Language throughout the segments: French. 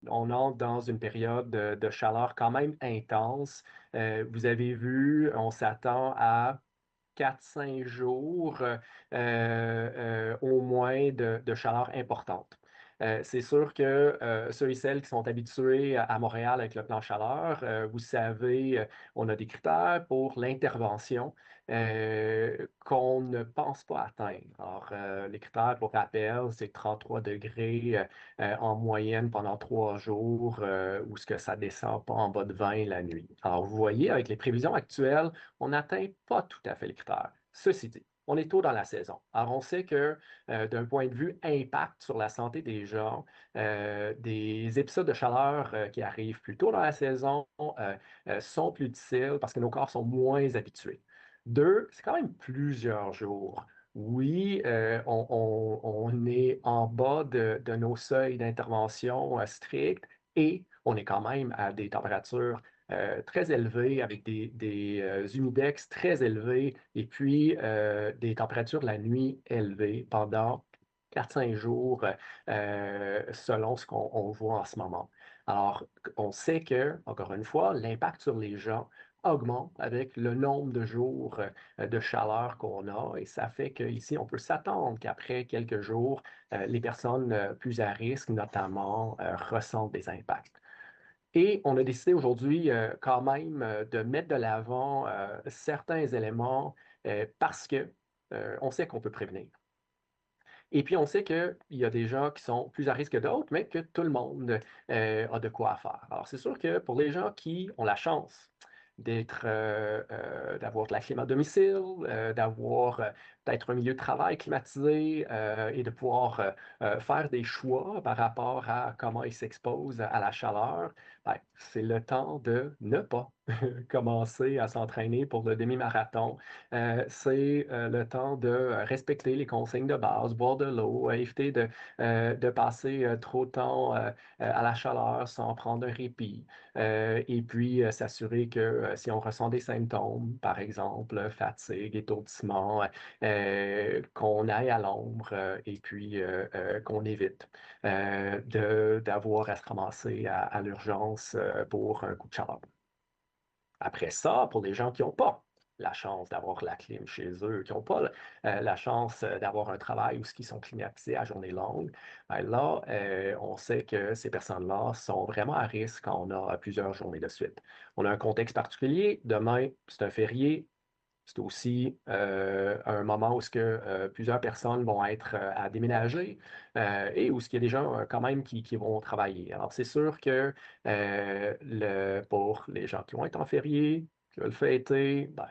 On entre dans une période de chaleur quand même intense. Vous avez vu, on s'attend à 4, 5 jours au moins de chaleur importante. C'est sûr que ceux et celles qui sont habitués à Montréal avec le plan chaleur, vous savez, on a des critères pour l'intervention qu'on ne pense pas atteindre. Alors, les critères, pour rappel, c'est 33 degrés en moyenne pendant 3 jours, où ce que ça descend pas en bas de 20 la nuit. Alors, vous voyez, avec les prévisions actuelles, on n'atteint pas tout à fait les critères. Ceci dit, on est tôt dans la saison. Alors, on sait que d'un point de vue impact sur la santé des gens, des épisodes de chaleur qui arrivent plus tôt dans la saison sont plus difficiles parce que nos corps sont moins habitués. Deux, c'est quand même plusieurs jours. Oui, on est en bas de nos seuils d'intervention stricts et on est quand même à des températures très élevées avec des humidex très élevés et puis des températures la nuit élevées pendant 4, 5 jours selon ce qu'on voit en ce moment. Alors, on sait que, encore une fois, l'impact sur les gens augmente avec le nombre de jours de chaleur qu'on a et ça fait qu'ici, on peut s'attendre qu'après quelques jours, les personnes plus à risque, notamment, ressentent des impacts. Et on a décidé aujourd'hui quand même de mettre de l'avant certains éléments parce que on sait qu'on peut prévenir. Et puis on sait qu'il y a des gens qui sont plus à risque que d'autres, mais que tout le monde a de quoi faire. Alors c'est sûr que pour les gens qui ont la chance d'avoir de la clim à domicile, d'avoir peut-être un milieu de travail climatisé et de pouvoir faire des choix par rapport à comment ils s'exposent à la chaleur, ben, c'est le temps de ne pas commencer à s'entraîner pour le demi-marathon. C'est le temps de respecter les consignes de base, boire de l'eau, éviter de passer trop de temps à la chaleur sans prendre un répit. Et puis s'assurer que si on ressent des symptômes, par exemple fatigue, étourdissement, qu'on aille à l'ombre et puis qu'on évite d'avoir à se ramasser à l'urgence pour un coup de chaleur. Après ça, pour les gens qui n'ont pas la chance d'avoir la clim chez eux, qui n'ont pas la chance d'avoir un travail où ils sont climatisés à journée longue, ben là, on sait que ces personnes-là sont vraiment à risque quand on a plusieurs journées de suite. On a un contexte particulier. Demain, c'est un férié. C'est aussi un moment où ce que, plusieurs personnes vont être à déménager et où il y a des gens quand même qui vont travailler. Alors, c'est sûr que pour les gens qui vont être en férié, qui veulent fêter, ben,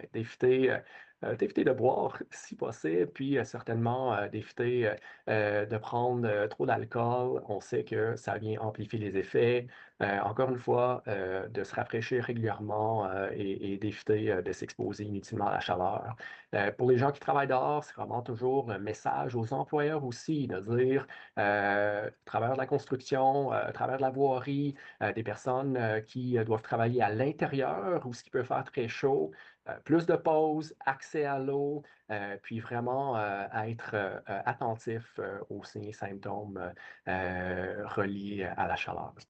d'éviter de boire si possible, puis certainement d'éviter de prendre trop d'alcool. On sait que ça vient amplifier les effets. Encore une fois, de se rafraîchir régulièrement et d'éviter de s'exposer inutilement à la chaleur. Pour les gens qui travaillent dehors, c'est vraiment toujours un message aux employeurs aussi de dire, à travers de la construction, à travers de la voirie, des personnes qui doivent travailler à l'intérieur ou ce qui peut faire très chaud, plus de pauses, accès à l'eau, puis vraiment à être attentif aux signes et symptômes reliés à la chaleur.